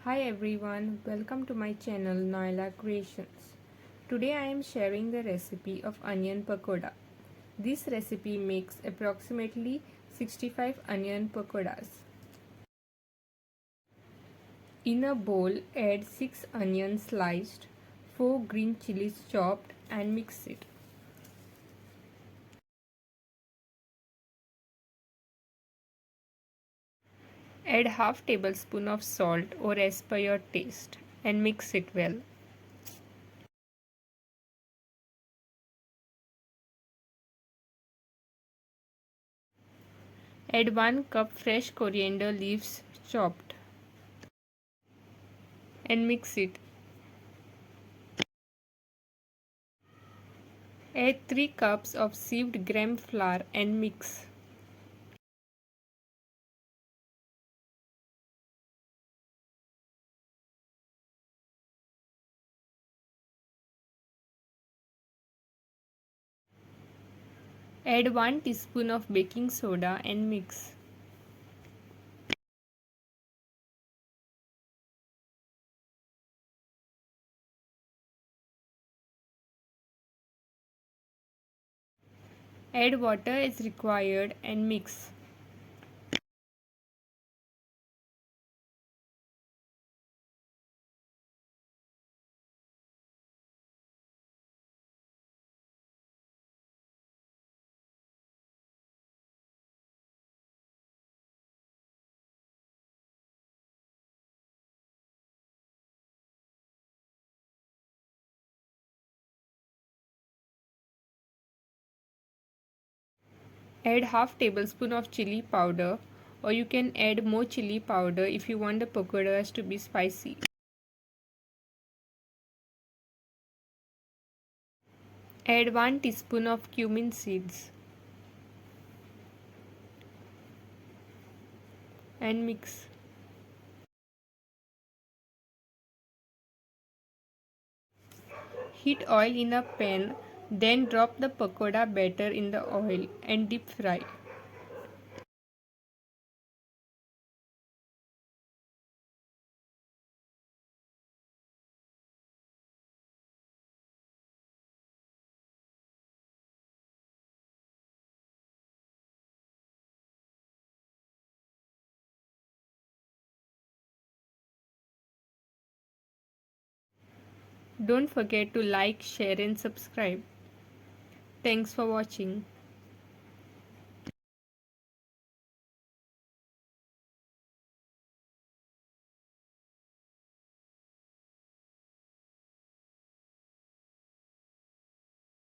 Hi everyone, welcome to my channel Naila Creations. Today I am sharing the recipe of onion pakoda. This recipe makes approximately 65 onion pakodas. In a bowl, add 6 onions sliced, 4 green chilies chopped and mix it. Add half tablespoon of salt or as per your taste and mix it well. Add 1 cup fresh coriander leaves chopped and mix it. Add 3 cups of sieved gram flour and mix. Add 1 teaspoon of baking soda and mix. Add water as required and mix. Add half tablespoon of chili powder, or you can add more chili powder if you want the pakoras to be spicy. Add 1 teaspoon of cumin seeds and mix. Heat oil in a pan, then drop the pakoda batter in the oil and deep fry. Don't forget to like, share and subscribe. Thanks for watching.